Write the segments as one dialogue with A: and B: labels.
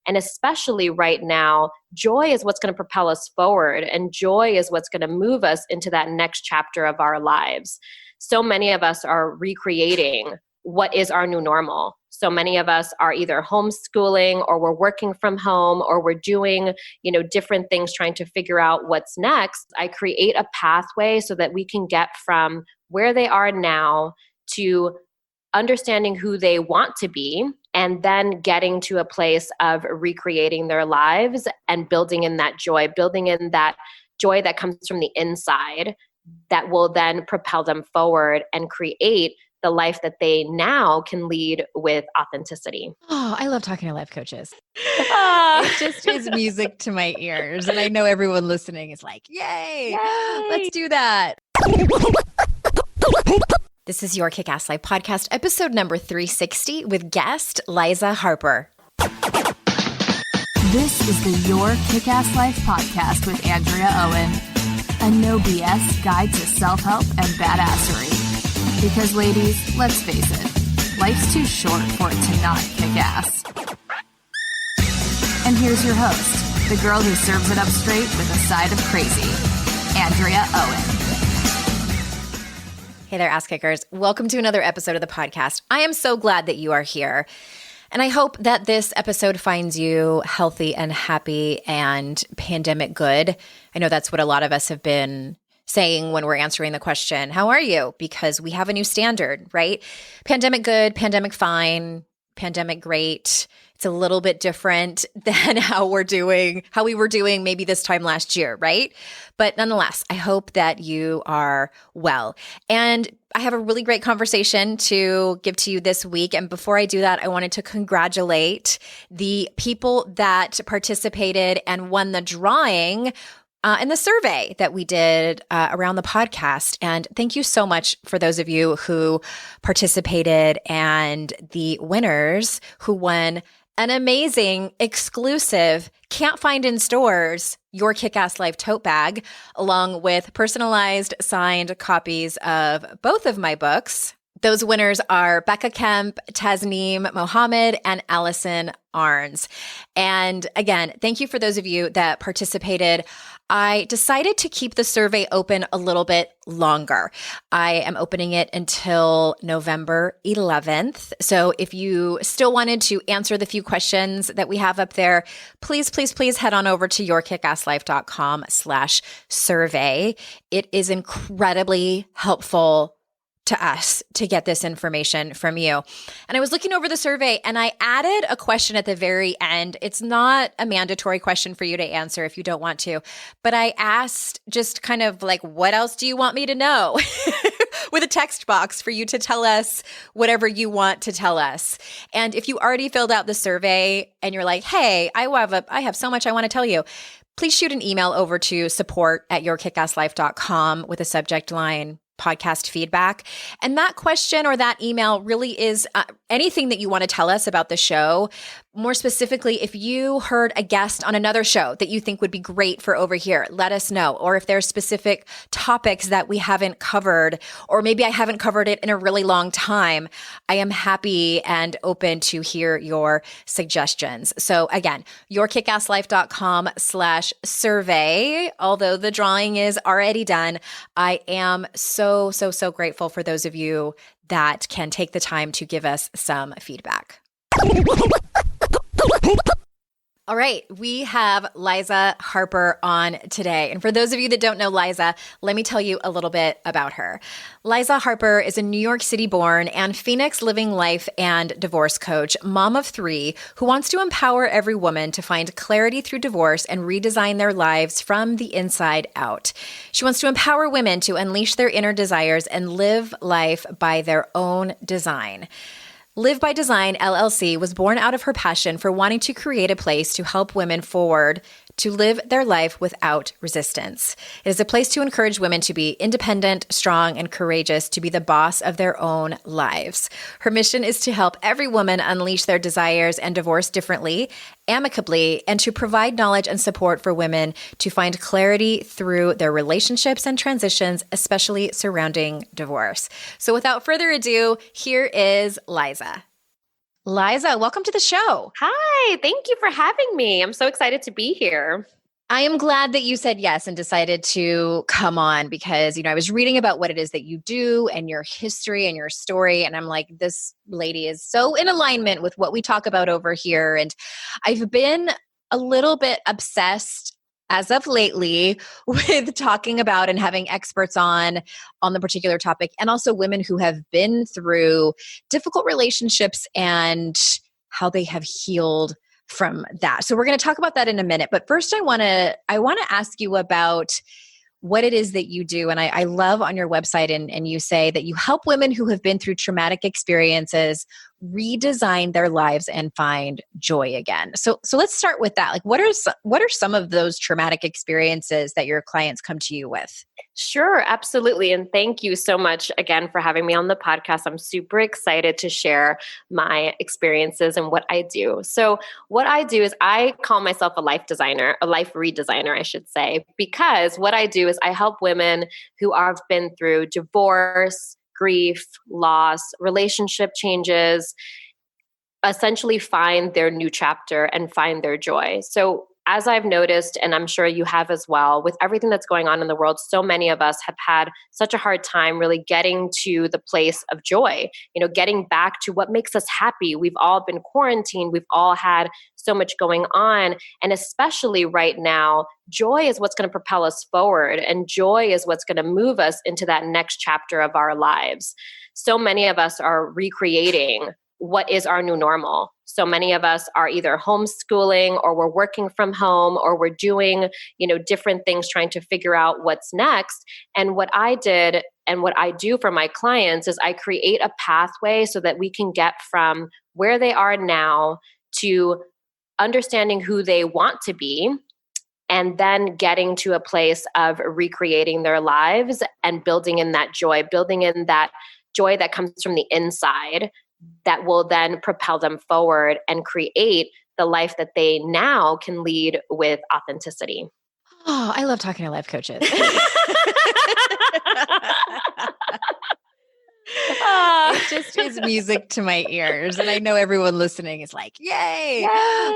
A: And especially right now, joy is what's going to propel us forward, and joy is what's going to move us into that next chapter of our lives. So many of us are recreating what is our new normal. So many of us are either homeschooling, or we're working from home, or we're doing, different things, trying to figure out what's next. I create a pathway so that we can get from where they are now to understanding who they want to be, and then getting to a place of recreating their lives and building in that joy that comes from the inside, that will then propel them forward and create the life that they now can lead with authenticity.
B: Oh, I love talking to life coaches. It just is music to my ears. And I know everyone listening is like, yay. Let's do that. This is Your Kick-Ass Life podcast, episode number 360 with guest Liza Harper.
C: This is the Your Kick-Ass Life podcast with Andrea Owen, a no BS guide to self-help and badassery. Because ladies, let's face it, life's too short for it to not kick ass. And here's your host, the girl who serves it up straight with a side of crazy, Andrea Owen.
B: Hey there, ass kickers. Welcome to another episode of the podcast. I am so glad that you are here. And I hope that this episode finds you healthy and happy and pandemic good. I know that's what a lot of us have been saying when we're answering the question, how are you? Because we have a new standard, right? Pandemic good, pandemic fine, pandemic great. It's a little bit different than how we were doing maybe this time last year, right? But nonetheless, I hope that you are well. And I have a really great conversation to give to you this week. And before I do that, I wanted to congratulate the people that participated and won the drawing in the survey that we did around the podcast. And thank you so much for those of you who participated and the winners who won an amazing, exclusive, can't find in stores, Your Kick-Ass Life tote bag, along with personalized signed copies of both of my books. Those winners are Becca Kemp, Tasneem Mohammed, and Allison Arns. And again, thank you for those of you that participated. I decided to keep the survey open a little bit longer. I am opening it until November 11th. So if you still wanted to answer the few questions that we have up there, please head on over to yourkickasslife.com/survey. It is incredibly helpful to us to get this information from you. And I was looking over the survey and I added a question at the very end. It's not a mandatory question for you to answer if you don't want to, but I asked just kind of like, what else do you want me to know? With a text box for you to tell us whatever you want to tell us. And if you already filled out the survey and you're like, hey, I have so much I want to tell you, please shoot an email over to support@yourkickasslife.com with a subject line podcast feedback. And that question or that email really is anything that you want to tell us about the show. More specifically, if you heard a guest on another show that you think would be great for over here, let us know. Or if there's specific topics that we haven't covered, or maybe I haven't covered it in a really long time, I am happy and open to hear your suggestions. So again, yourkickasslife.com/survey. Although the drawing is already done, I am so grateful for those of you that can take the time to give us some feedback. All right, we have Liza Harper on today. And for those of you that don't know Liza, let me tell you a little bit about her. Liza Harper is a New York City born and Phoenix living life and divorce coach, mom of 3, who wants to empower every woman to find clarity through divorce and redesign their lives from the inside out. She wants to empower women to unleash their inner desires and live life by their own design. Live by Design, LLC was born out of her passion for wanting to create a place to help women forward to live their life without resistance. It is a place to encourage women to be independent, strong, and courageous to be the boss of their own lives. Her mission is to help every woman unleash their desires and divorce differently, amicably, and to provide knowledge and support for women to find clarity through their relationships and transitions, especially surrounding divorce. So without further ado, here is Liza. Liza, welcome to the show.
A: Hi, thank you for having me. I'm so excited to be here.
B: I am glad that you said yes and decided to come on because, I was reading about what it is that you do and your history and your story. And I'm like, this lady is so in alignment with what we talk about over here. And I've been a little bit obsessed as of lately with talking about and having experts on the particular topic, and also women who have been through difficult relationships and how they have healed from that. So we're going to talk about that in a minute. But first I want to ask you about what it is that you do. And I love on your website and you say that you help women who have been through traumatic experiences redesign their lives and find joy again. So let's start with that. Like what are some of those traumatic experiences that your clients come to you with?
A: Sure, absolutely. And thank you so much again for having me on the podcast. I'm super excited to share my experiences and what I do. So what I do is I call myself a life designer, a life redesigner, I should say, because what I do is I help women who have been through divorce, grief, loss, relationship changes, essentially find their new chapter and find their joy. So as I've noticed, and I'm sure you have as well, with everything that's going on in the world, so many of us have had such a hard time really getting to the place of joy, getting back to what makes us happy. We've all been quarantined. We've all had so much going on. And especially right now, joy is what's going to propel us forward. And joy is what's going to move us into that next chapter of our lives. So many of us are recreating what is our new normal. So many of us are either homeschooling or we're working from home or we're doing, different things trying to figure out what's next. And what I did and what I do for my clients is I create a pathway so that we can get from where they are now to understanding who they want to be and then getting to a place of recreating their lives and building in that joy that comes from the inside that will then propel them forward and create the life that they now can lead with authenticity.
B: Oh, I love talking to life coaches. It just is music to my ears. And I know everyone listening is like, yay,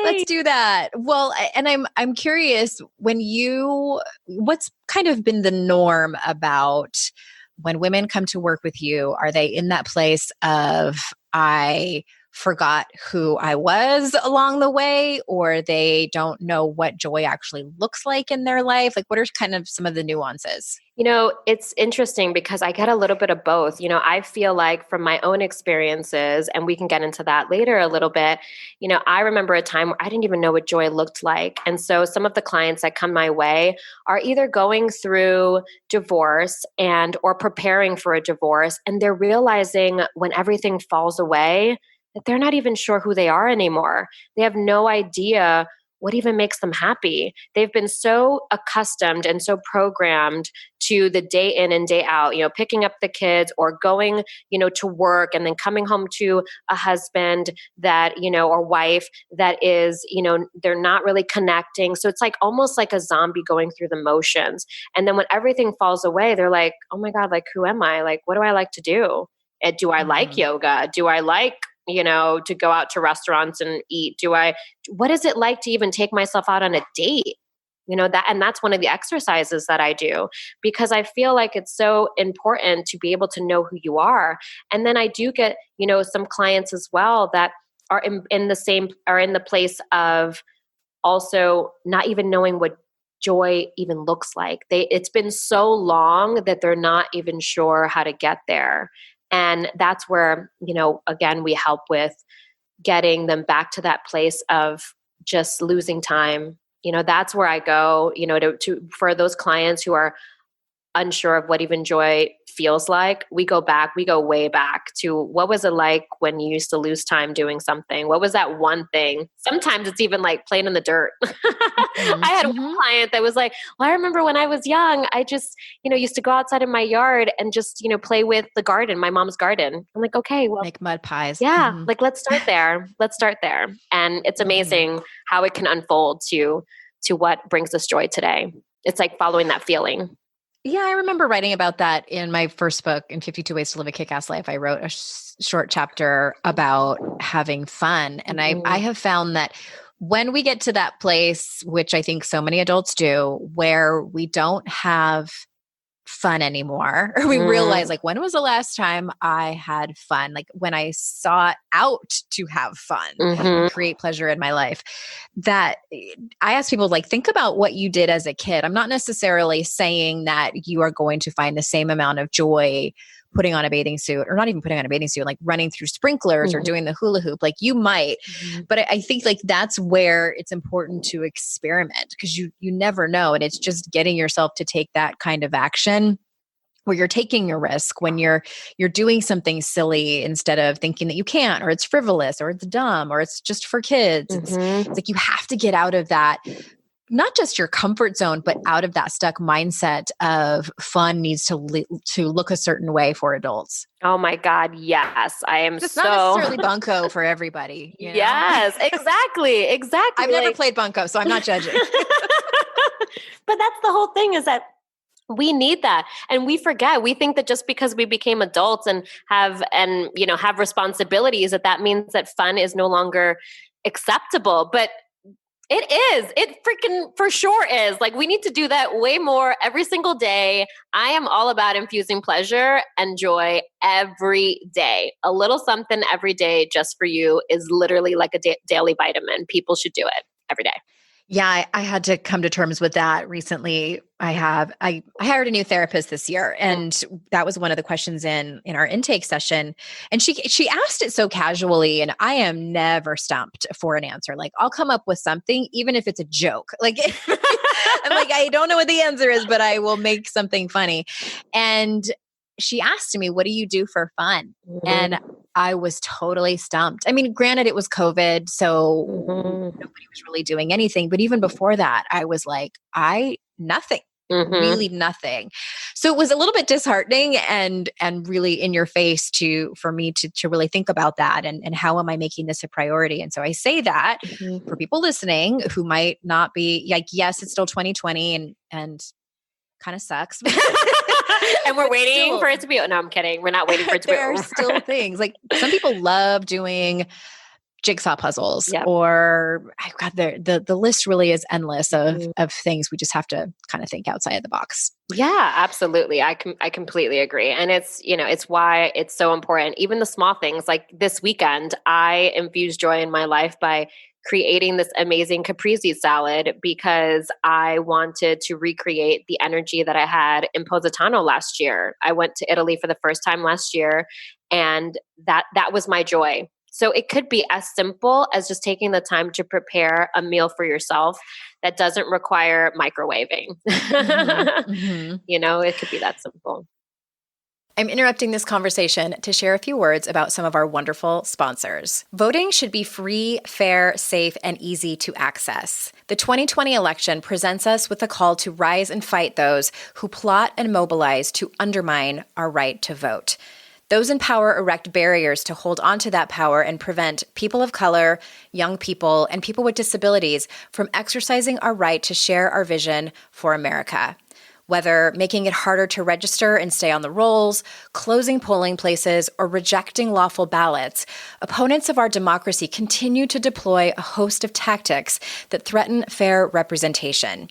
B: let's do that. Well, and I'm curious what's kind of been the norm about when women come to work with you? Are they in that place of, I forgot who I was along the way, or they don't know what joy actually looks like in their life? Like, what are kind of some of the nuances?
A: It's interesting because I get a little bit of both. I feel like from my own experiences, and we can get into that later a little bit, I remember a time where I didn't even know what joy looked like. And so some of the clients that come my way are either going through divorce or preparing for a divorce, and they're realizing when everything falls away that they're not even sure who they are anymore. They have no idea what even makes them happy. They've been so accustomed and so programmed to the day in and day out, picking up the kids or going, to work and then coming home to a husband that, or wife that is, they're not really connecting. So it's like almost like a zombie going through the motions. And then when everything falls away, they're like, oh my God, like, who am I? Like, what do I like to do? Do I like yoga? Do I like to go out to restaurants and eat? What is it like to even take myself out on a date? That's one of the exercises that I do because I feel like it's so important to be able to know who you are. And then I do get, some clients as well that are in the place of also not even knowing what joy even looks like. It's been so long that they're not even sure how to get there. And that's where, again, we help with getting them back to that place of just losing time. That's where I go, for those clients who are unsure of what even joy feels like. We go way back to what was it like when you used to lose time doing something? What was that one thing? Sometimes it's even like playing in the dirt. I had one client that was like, well, I remember when I was young, I just, used to go outside in my yard and just, play with the garden, my mom's garden. I'm like, okay, well,
B: make mud pies.
A: Yeah. Like, let's start there. And it's amazing how it can unfold to what brings us joy today. It's like following that feeling.
B: Yeah, I remember writing about that in my first book, in 52 Ways to Live a Kick-Ass Life. I wrote a short chapter about having fun. And I have found that when we get to that place, which I think so many adults do, where we don't have fun anymore, or we realize like, when was the last time I had fun? Like when I sought out to have fun and create pleasure in my life, that I ask people like, think about what you did as a kid. I'm not necessarily saying that you are going to find the same amount of joy putting on a bathing suit, or not even putting on a bathing suit, like running through sprinklers or doing the hula hoop. Like you might, but I think like that's where it's important to experiment, because you never know. And it's just getting yourself to take that kind of action where you're taking a risk, when you're doing something silly instead of thinking that you can't, or it's frivolous, or it's dumb, or it's just for kids. It's like you have to get out of that, not just your comfort zone, but out of that stuck mindset of fun needs to look a certain way for adults.
A: Oh my God. Yes. I am
B: It's not necessarily bunko for everybody. You know?
A: Yes, exactly. Exactly.
B: I've never played bunko, so I'm not judging.
A: But that's the whole thing, is that we need that. And we forget, we think that just because we became adults and have responsibilities, that means that fun is no longer acceptable. But it is. It freaking for sure is. Like, we need to do that way more every single day. I am all about infusing pleasure and joy every day. A little something every day just for you is literally like a daily vitamin. People should do it every day.
B: Yeah, I had to come to terms with that recently. I hired a new therapist this year, and that was one of the questions in our intake session. And she asked it so casually, and I am never stumped for an answer. Like, I'll come up with something, even if it's a joke. Like, I'm like, I don't know what the answer is, but I will make something funny. And she asked me, "What do you do for fun?" And I was totally stumped. I mean, granted, it was COVID, so nobody was really doing anything. But even before that, I was like, nothing, really nothing. So it was a little bit disheartening and really in your face for me to really think about that and how am I making this a priority? And so I say that for people listening who might not be like, yes, it's still 2020 and kind of sucks.
A: And we're waiting for it to be. No, I'm kidding. We're not waiting for it to be.
B: There are still things like some people love doing jigsaw puzzles, or God, the list really is endless of things. We just have to kind of think outside of the box.
A: Yeah, absolutely. I completely agree. And it's why it's so important. Even the small things, like this weekend, I infused joy in my life by creating this amazing caprese salad, because I wanted to recreate the energy that I had in Positano last year. I went to Italy for the first time last year, and that was my joy. So it could be as simple as just taking the time to prepare a meal for yourself that doesn't require microwaving. It could be that simple.
B: I'm interrupting this conversation to share a few words about some of our wonderful sponsors. Voting should be free, fair, safe, and easy to access. The 2020 election presents us with a call to rise and fight those who plot and mobilize to undermine our right to vote. Those in power erect barriers to hold on to that power and prevent people of color, young people, and people with disabilities from exercising our right to share our vision for America. Whether making it harder to register and stay on the rolls, closing polling places, or rejecting lawful ballots, opponents of our democracy continue to deploy a host of tactics that threaten fair representation.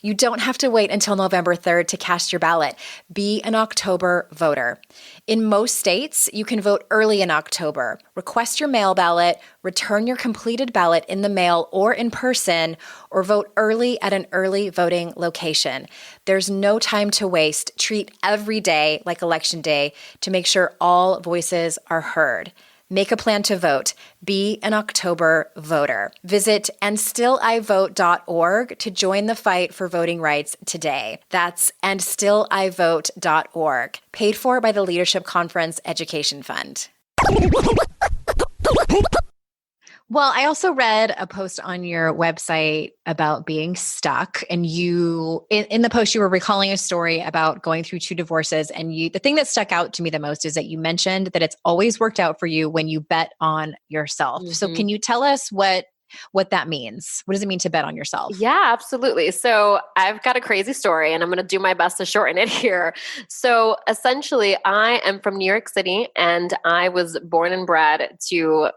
B: You don't have to wait until November 3rd to cast your ballot. Be an October voter. In most states, you can vote early in October. Request your mail ballot, return your completed ballot in the mail or in person, or vote early at an early voting location. There's no time to waste. Treat every day like Election Day to make sure all voices are heard. Make a plan to vote. Be an October voter. Visit andstillivote.org to join the fight for voting rights today. That's andstillivote.org. Paid for by the Leadership Conference Education Fund. Well, I also read a post on your website about being stuck, and you, in the post, you were recalling a story about going through 2 divorces, and the thing that stuck out to me the most is that you mentioned that it's always worked out for you when you bet on yourself. So can you tell us what what that means. What does it mean to bet on yourself?
A: Yeah, absolutely. So I've got a crazy story and I'm going to do my best to shorten it here. So essentially, I am from New York City and I was born and bred to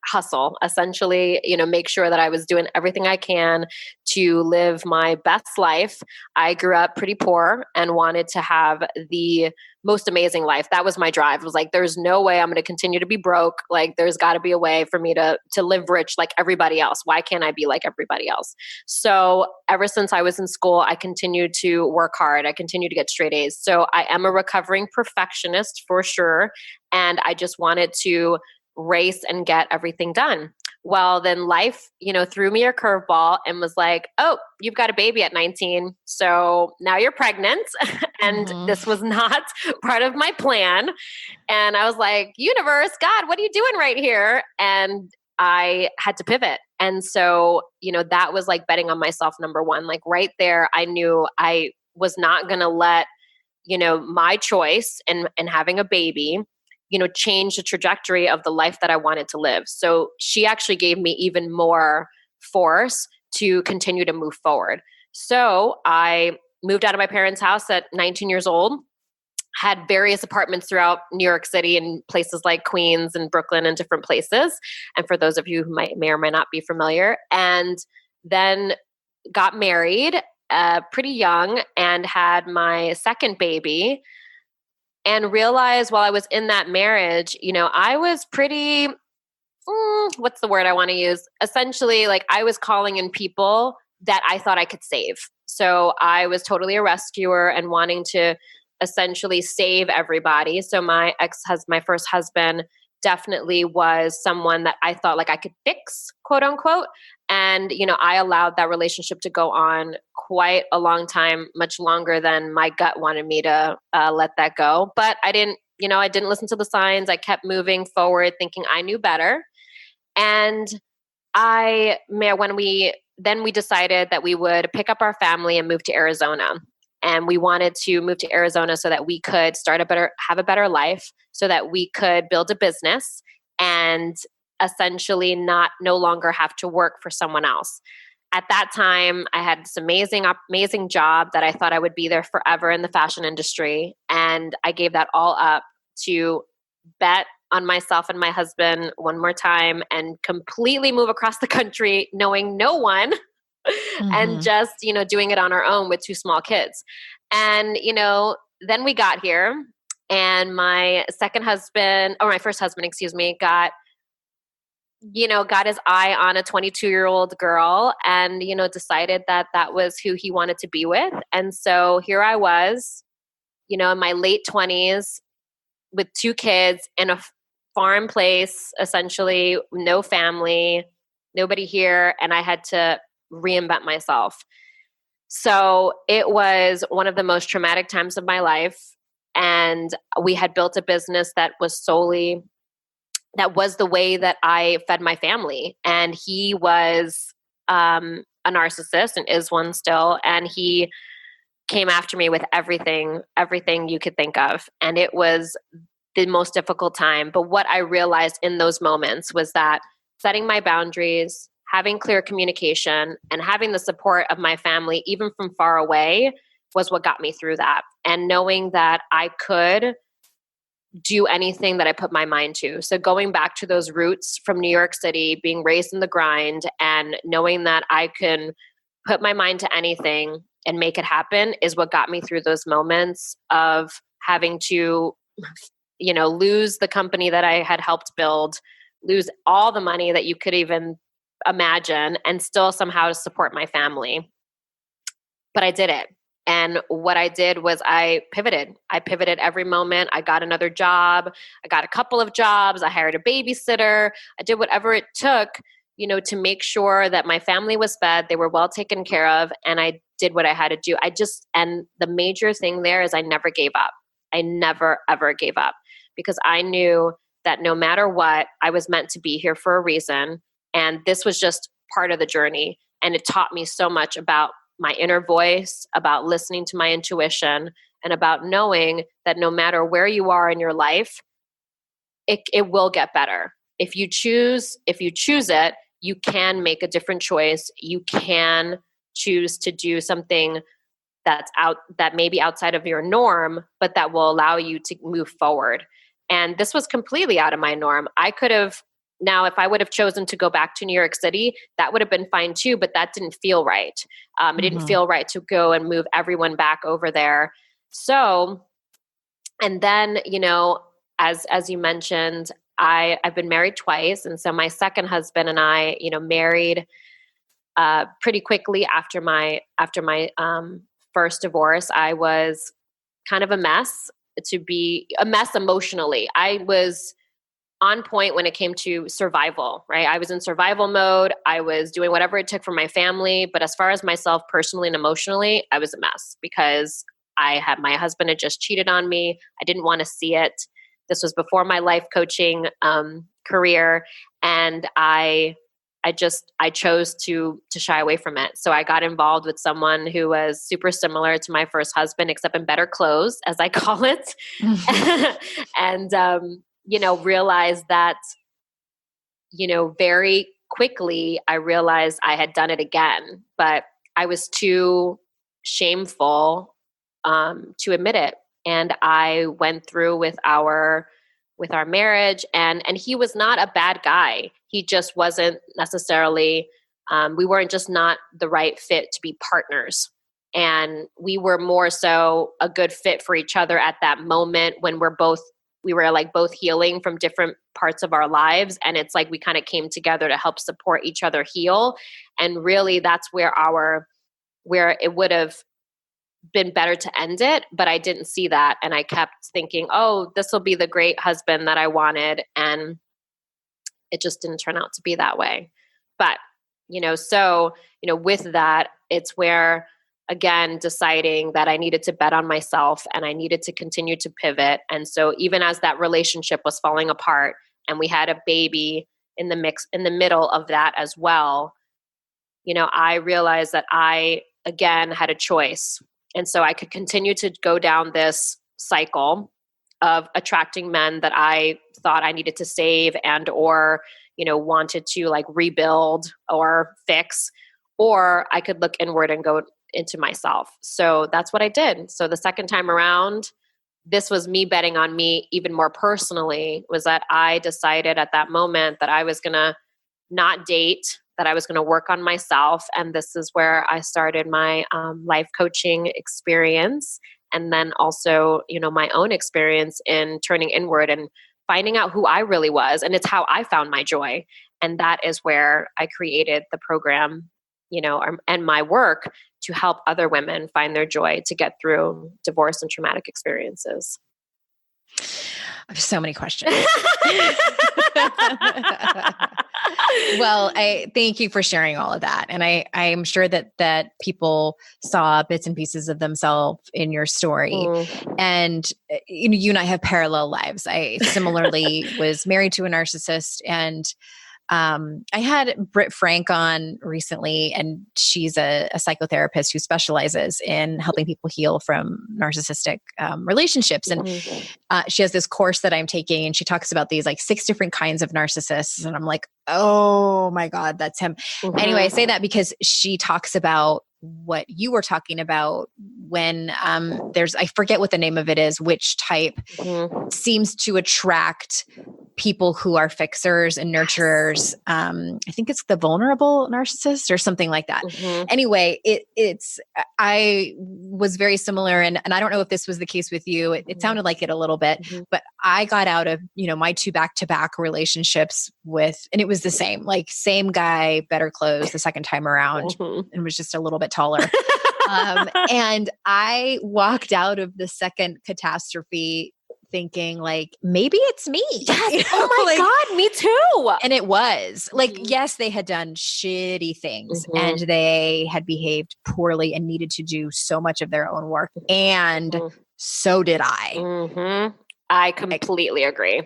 A: hustle, essentially, make sure that I was doing everything I can to live my best life. I grew up pretty poor and wanted to have the most amazing life. That was my drive. It was like, there's no way I'm going to continue to be broke. Like, there's got to be a way for me to live rich like everybody else. Why can't I be like everybody else? So ever since I was in school, I continued to work hard. I continued to get straight A's. So I am a recovering perfectionist for sure. And I just wanted to race and get everything done. Well, then life, threw me a curveball and was like, oh, you've got a baby at 19. So now you're pregnant. And this was not part of my plan. And I was like, universe, God, what are you doing right here? And I had to pivot. And so, that was like betting on myself, number one. Like right there, I knew I was not going to let, my choice and having a baby change the trajectory of the life that I wanted to live. So she actually gave me even more force to continue to move forward. So I moved out of my parents' house at 19 years old, had various apartments throughout New York City and places like Queens and Brooklyn and different places. And for those of you who may or may not be familiar, and then got married pretty young and had my second baby. And realized while I was in that marriage, I was pretty, what's the word I want to use? Essentially, like I was calling in people that I thought I could save. So I was totally a rescuer and wanting to essentially save everybody. So my first husband definitely was someone that I thought like I could fix, quote unquote. And, I allowed that relationship to go on quite a long time, much longer than my gut wanted me to let that go. But I didn't listen to the signs. I kept moving forward thinking I knew better. And we decided that we would pick up our family and move to Arizona. And we wanted to move to Arizona so that we could have a better life, so that we could build a business and essentially no longer have to work for someone else. At that time, I had this amazing job that I thought I would be there forever in the fashion industry. And I gave that all up to bet on myself and my husband one more time and completely move across the country, knowing no one. And just, doing it on our own with two small kids. And, then we got here and my first husband, got his eye on a 22-year-old girl and, decided that that was who he wanted to be with. And so here I was, in my late 20s with two kids in a foreign place, essentially no family, nobody here. And I had to reinvent myself. So it was one of the most traumatic times of my life. And we had built a business that was the way that I fed my family. And he was a narcissist and is one still. And he came after me with everything you could think of. And it was the most difficult time. But what I realized in those moments was that setting my boundaries, having clear communication, and having the support of my family, even from far away, was what got me through that. And knowing that I could do anything that I put my mind to. So going back to those roots from New York City, being raised in the grind, and knowing that I can put my mind to anything and make it happen is what got me through those moments of having to, lose the company that I had helped build, lose all the money that you could even imagine, and still somehow support my family. But I did it. And what I did was I pivoted. I pivoted every moment. I got another job. I got a couple of jobs. I hired a babysitter. I did whatever it took, to make sure that my family was fed, they were well taken care of, and I did what I had to do. And the major thing there is I never gave up. I never, ever gave up, because I knew that no matter what, I was meant to be here for a reason. And this was just part of the journey. And it taught me so much about my inner voice, about listening to my intuition, and about knowing that no matter where you are in your life, it will get better. If you choose it, you can make a different choice. You can choose to do something that may be outside of your norm, but that will allow you to move forward. And this was completely out of my norm. I could have, now if I would have chosen to go back to New York City, that would have been fine too, but that didn't feel right. It didn't feel right to go and move everyone back over there. So, and then, as you mentioned, I've been married twice. And so my second husband and I, married pretty quickly after my first divorce. I was kind of a mess emotionally. I was on point when it came to survival, right? I was in survival mode. I was doing whatever it took for my family. But as far as myself personally and emotionally, I was a mess because my husband had just cheated on me. I didn't want to see it. This was before my life coaching career. And I chose to shy away from it. So I got involved with someone who was super similar to my first husband, except in better clothes, as I call it. And, realized that, very quickly, I realized I had done it again, but I was too shameful to admit it. And I went through with our marriage, and he was not a bad guy. He just wasn't necessarily, we weren't just not the right fit to be partners. And we were more so a good fit for each other at that moment when we were like both healing from different parts of our lives. And it's like we kind of came together to help support each other heal. And really that's where it would have been better to end it, but I didn't see that. And I kept thinking, oh, this will be the great husband that I wanted. And it just didn't turn out to be that way. But, with that, it's where, again, deciding that I needed to bet on myself and I needed to continue to pivot. And so even as that relationship was falling apart and we had a baby in the middle of that as well, I realized that I, again, had a choice. And so I could continue to go down this cycle of attracting men that I thought I needed to save and or, wanted to like rebuild or fix, or I could look inward and go into myself. So that's what I did. So the second time around, this was me betting on me even more personally, was that I decided at that moment that I was going to not date, that I was going to work on myself. And this is where I started my life coaching experience. And then also, my own experience in turning inward and finding out who I really was. And it's how I found my joy. And that is where I created the program, and my work to help other women find their joy to get through divorce and traumatic experiences.
B: I have so many questions. Well, I thank you for sharing all of that. And I'm sure that people saw bits and pieces of themselves in your story. And you and I have parallel lives. I similarly was married to a narcissist, and I had Britt Frank on recently, and she's a psychotherapist who specializes in helping people heal from narcissistic relationships. And she has this course that I'm taking, and she talks about these like 6 different kinds of narcissists. And I'm like, oh my God, that's him. Anyway, I say that because she talks about what you were talking about when I forget what the name of it is, which type seems to attract people who are fixers and nurturers. I think it's the vulnerable narcissist or something like that. Anyway, I was very similar, and I don't know if this was the case with you. It sounded like it a little bit, but I got out of, my 2 back-to-back relationships and it was the same guy, better clothes the second time around, and was just a little bit taller. And I walked out of the second catastrophe thinking like, maybe it's me.
A: Yes. Oh my God, me too.
B: And it was yes, they had done shitty things and they had behaved poorly and needed to do so much of their own work. And so did I.
A: I completely agree.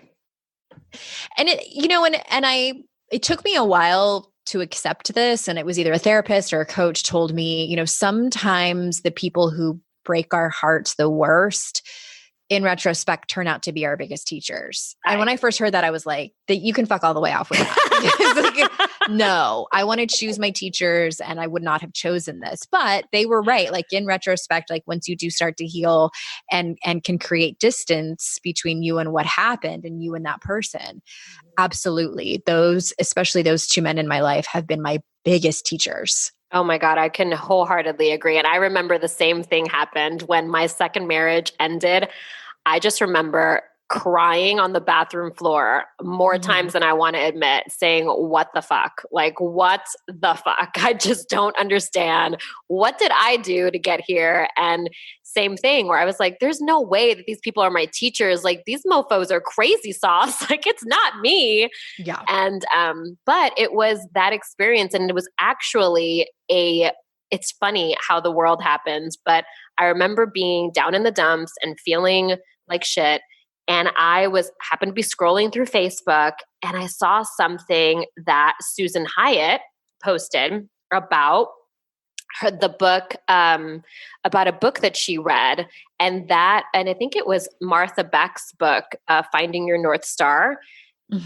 B: And it took me a while to accept this. And it was either a therapist or a coach told me, sometimes the people who break our hearts the worst in retrospect turn out to be our biggest teachers. And when I first heard that, I was like, that you can fuck all the way off with that. Like, no, I want to choose my teachers and I would not have chosen this, but they were right. Like in retrospect, like once you do start to heal and can create distance between you and what happened and you and that person. Absolutely. Especially those two men in my life have been my biggest teachers.
A: Oh my God, I can wholeheartedly agree. And I remember the same thing happened when my second marriage ended. I just remember crying on the bathroom floor more times than I want to admit, saying, what the fuck? Like, what the fuck? I just don't understand. What did I do to get here? And same thing where I was like, there's no way that these people are my teachers. Like, these mofos are crazy sauce. Like, it's not me.
B: Yeah.
A: And, but it was that experience. And it was actually it's funny how the world happens, but I remember being down in the dumps and feeling like shit. And I happened to be scrolling through Facebook and I saw something that Susan Hyatt posted about the book, about a book that she read. And I think it was Martha Beck's book, Finding Your North Star.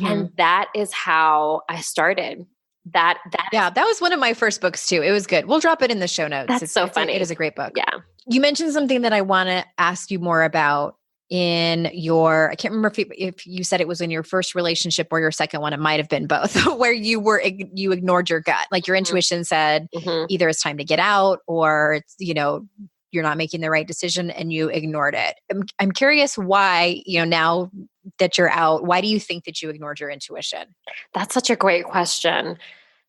A: And that is how I started. That
B: was one of my first books too. It was good. We'll drop it in the show notes.
A: It's so funny.
B: It is a great book.
A: Yeah.
B: You mentioned something that I want to ask you more about in I can't remember if you said it was in your first relationship or your second one. It might have been both, where you ignored your gut. Like your intuition said, either it's time to get out or it's, you're not making the right decision and you ignored it. I'm curious why, now that you're out, why do you think that you ignored your intuition?
A: That's such a great question.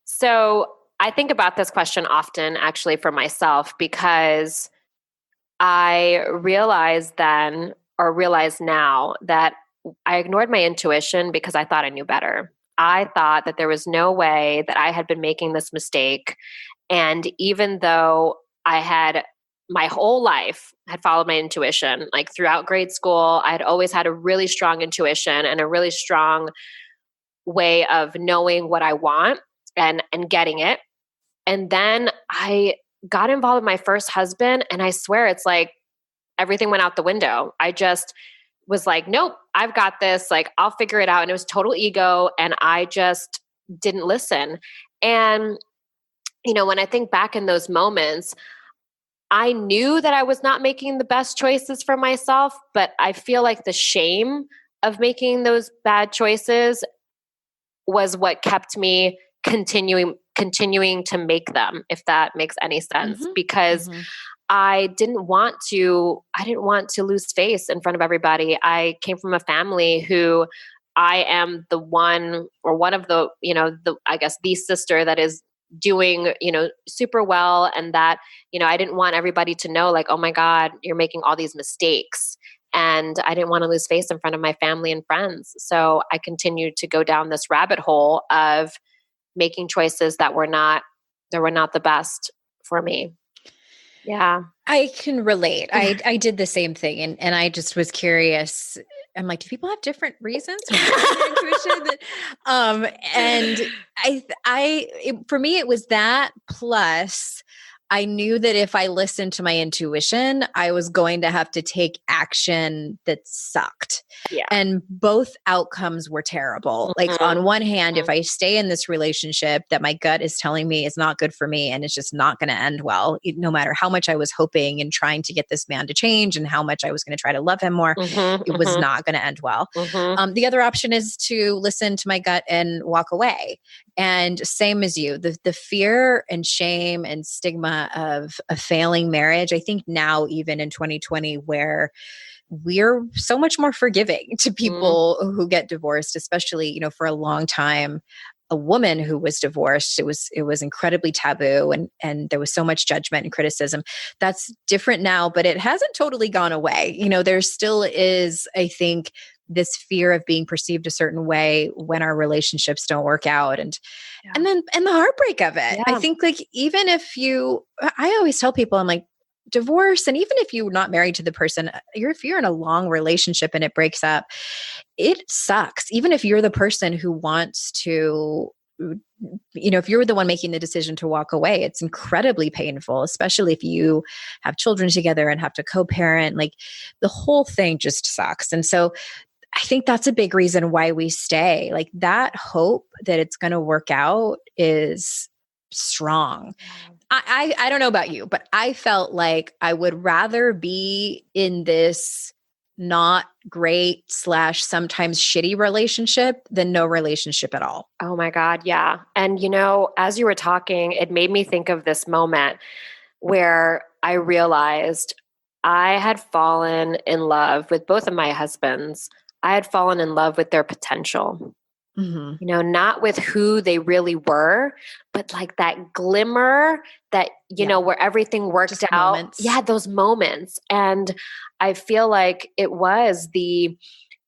A: So I think about this question often actually for myself because I realize now that I ignored my intuition because I thought I knew better. I thought that there was no way that I had been making this mistake. And even though I had my whole life had followed my intuition, like throughout grade school, I had always had a really strong intuition and a really strong way of knowing what I want and getting it. And then I got involved with my first husband and I swear it's like everything went out the window. I just was like, nope, I've got this. Like, I'll figure it out. And it was total ego. And I just didn't listen. And, when I think back in those moments, I knew that I was not making the best choices for myself, but I feel like the shame of making those bad choices was what kept me continuing to make them, if that makes any sense, because I didn't want to lose face in front of everybody. I came from a family who I am the one of the, I guess the sister that is doing, super well. And that, I didn't want everybody to know like, oh my God, you're making all these mistakes. And I didn't want to lose face in front of my family and friends. So I continued to go down this rabbit hole of making choices that were not the best for me. Yeah.
B: I can relate. I did the same thing. And I just was curious. I'm like, do people have different reasons for their intuition? And for me, it was that plus I knew that if I listened to my intuition, I was going to have to take action that sucked.
A: Yeah.
B: And both outcomes were terrible. Like on one hand, if I stay in this relationship that my gut is telling me is not good for me and it's just not going to end well, no matter how much I was hoping and trying to get this man to change and how much I was going to try to love him more, it was not going to end well. The other option is to listen to my gut and walk away. And same as you, the fear and shame and stigma of a failing marriage. I think now, even in 2020, where we're so much more forgiving to people who get divorced, especially, for a long time, a woman who was divorced, it was incredibly taboo and there was so much judgment and criticism. That's different now, but it hasn't totally gone away. There still is, I think, this fear of being perceived a certain way when our relationships don't work out and the heartbreak of it. Yeah. I think like, even if I always tell people, I'm like, divorce, and even if you're not married to the person, if you're in a long relationship and it breaks up, it sucks. Even if you're the person who wants to if you're the one making the decision to walk away, it's incredibly painful, especially if you have children together and have to co-parent. Like the whole thing just sucks. And so I think that's a big reason why we stay. Like that hope that it's going to work out is strong. I don't know about you, but I felt like I would rather be in this not great / sometimes shitty relationship than no relationship at all.
A: Oh my God. Yeah. And as you were talking, it made me think of this moment where I realized I had fallen in love with both of my husbands. I had fallen in love with their potential.
B: Mm-hmm.
A: Not with who they really were, but like that glimmer that, where everything worked
B: Just
A: out.
B: Moments.
A: Yeah, those moments. And I feel like it was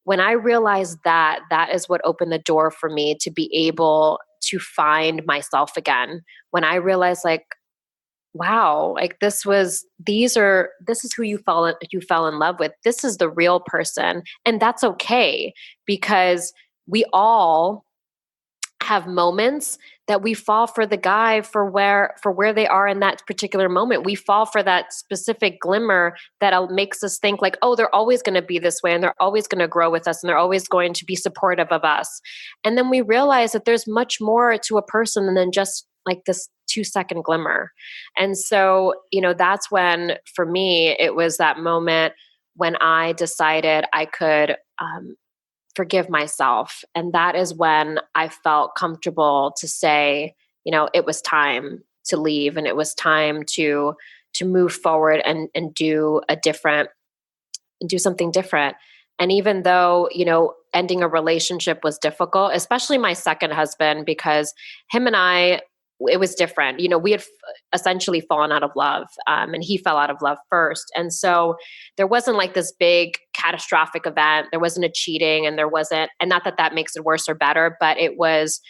A: when I realized that is what opened the door for me to be able to find myself again. When I realized like, wow, like this is who you fell in love with. This is the real person. And that's okay, because we all have moments that we fall for the guy for where they are in that particular moment. We fall for that specific glimmer that makes us think like, oh, they're always going to be this way and they're always going to grow with us and they're always going to be supportive of us. And then we realize that there's much more to a person than just like this 2-second glimmer. And so, that's when, for me, it was that moment when I decided I could forgive myself. And that is when I felt comfortable to say, it was time to leave and it was time to move forward and do something different. And even though, ending a relationship was difficult, especially my second husband, because him and I, it was different. We had essentially fallen out of love, and he fell out of love first. And so there wasn't like this big catastrophic event. There wasn't a cheating, and not that makes it worse or better, but it was,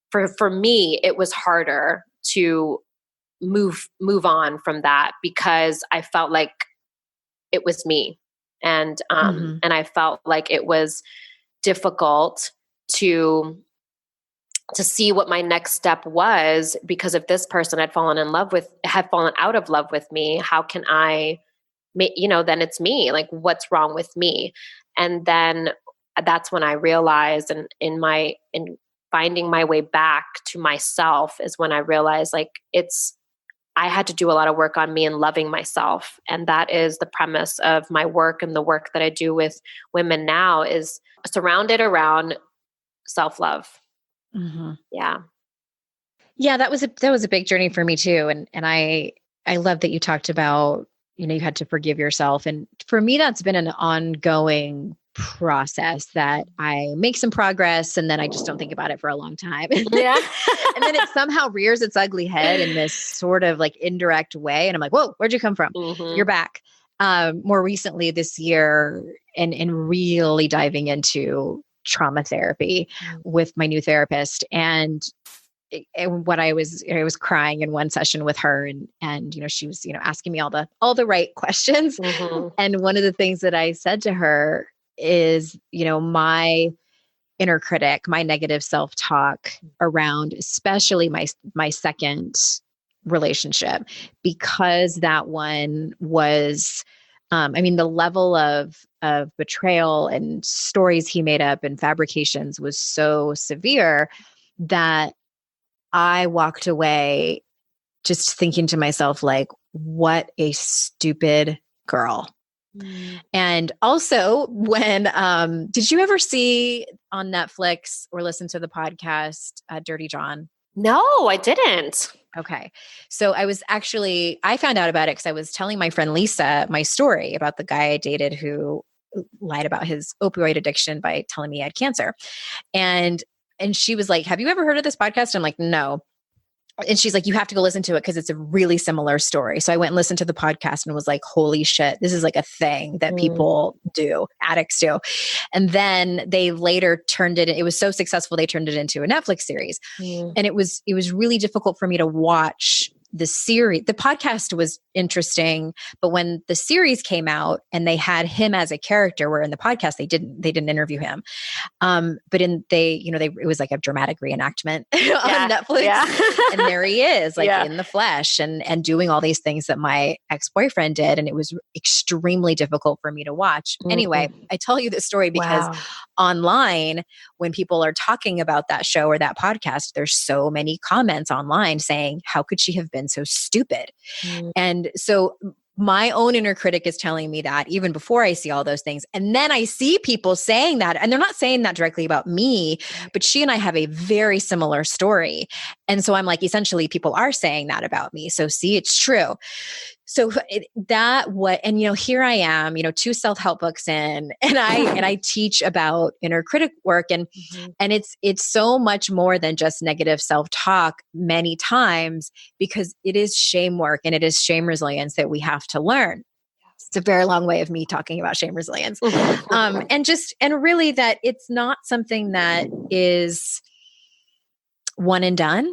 A: for me, it was harder to move on from that because I felt like it was me. And, and I felt like it was difficult to see what my next step was, because if this person had fallen out of love with me, how can I, then it's me, like what's wrong with me? And then that's when I realized, and in finding my way back to myself is when I realized like I had to do a lot of work on me and loving myself. And that is the premise of my work, and the work that I do with women now is surrounded around self-love.
B: Mm-hmm.
A: Yeah.
B: Yeah, that was a big journey for me too. And I love that you talked about, you had to forgive yourself. And for me, that's been an ongoing process that I make some progress and then I just don't think about it for a long time.
A: Yeah.
B: And then it somehow rears its ugly head in this sort of like indirect way. And I'm like, whoa, where'd you come from?
A: Mm-hmm.
B: You're back. More recently this year and really diving into trauma therapy with my new therapist. And what I was crying in one session with her and she was, asking me all the right questions.
A: Mm-hmm.
B: And one of the things that I said to her is, my inner critic, my negative self-talk around, especially my second relationship, because that one was, the level of betrayal and stories he made up and fabrications was so severe that I walked away just thinking to myself, like, what a stupid girl. Mm. And also when, did you ever see on Netflix or listen to the podcast, Dirty John?
A: No, I didn't.
B: Okay. So I found out about it because I was telling my friend Lisa my story about the guy I dated who lied about his opioid addiction by telling me he had cancer. And she was like, have you ever heard of this podcast? I'm like, no. And she's like, you have to go listen to it because it's a really similar story. So I went and listened to the podcast and was like, holy shit, this is like a thing that people do, addicts do. And then they later it was so successful, they turned it into a Netflix series. And it was really difficult for me to watch the series, the podcast was interesting, but when the series came out and they had him as a character, where in the podcast they didn't interview him. But it was like a dramatic reenactment on Netflix.
A: Yeah.
B: And there he is, like
A: Yeah.
B: in the flesh and doing all these things that my ex-boyfriend did. And it was extremely difficult for me to watch. Anyway, I tell you this story because online, when people are talking about that show or that podcast, there's so many comments online saying, how could she have been so stupid? And so my own inner critic is telling me that even before I see all those things. And then I see people saying that, and they're not saying that directly about me, but she and I have a very similar story. And so I'm like, essentially people are saying that about me. So see, it's true. So here I am, 2 self-help books in, and I teach about inner critic work, and it's so much more than just negative self-talk many times, because it is shame work and it is shame resilience that we have to learn. It's a very long way of me talking about shame resilience. And really that it's not something that is one and done.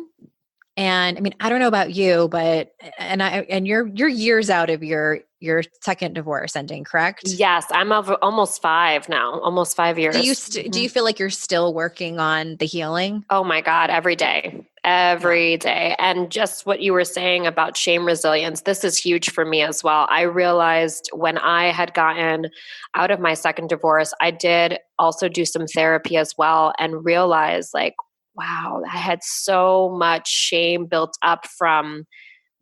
B: And I mean, I don't know about you, but you're years out of your second divorce ending, correct?
A: Yes, I'm almost 5 now, almost 5 years.
B: Do you feel like you're still working on the healing?
A: Oh my God, every day. And just what you were saying about shame resilience, this is huge for me as well. I realized when I had gotten out of my second divorce, I did also do some therapy as well, and realized like, wow, I had so much shame built up from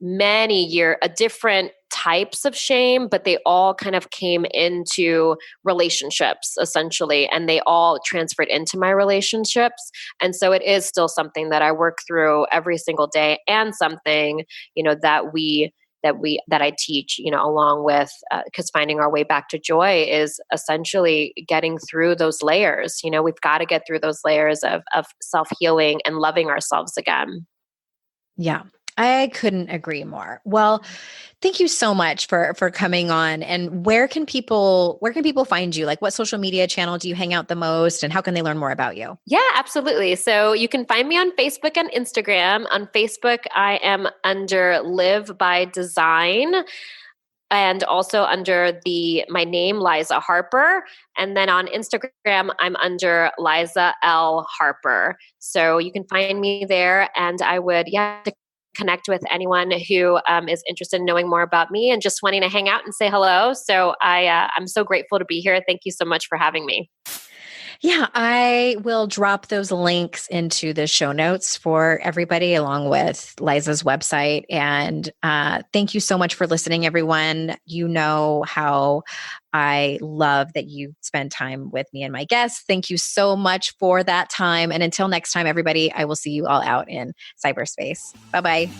A: many different types of shame, but they all kind of came into relationships essentially, and they all transferred into my relationships. And so it is still something that I work through every single day, and something, that I teach, along with, because finding our way back to joy is essentially getting through those layers. We've got to get through those layers of self-healing and loving ourselves again.
B: Yeah, I couldn't agree more. Well, thank you so much for coming on. And where can people find you? Like, what social media channel do you hang out the most, and how can they learn more about you?
A: Yeah, absolutely. So you can find me on Facebook and Instagram. On Facebook, I am under Live by Design, and also under my name, Liza Harper. And then on Instagram, I'm under Liza L. Harper. So you can find me there, and I would, connect with anyone who is interested in knowing more about me and just wanting to hang out and say hello. So I'm so grateful to be here. Thank you so much for having me.
B: Yeah, I will drop those links into the show notes for everybody, along with Liza's website. And thank you so much for listening, everyone. You know how I love that you spend time with me and my guests. Thank you so much for that time. And until next time, everybody, I will see you all out in cyberspace. Bye-bye.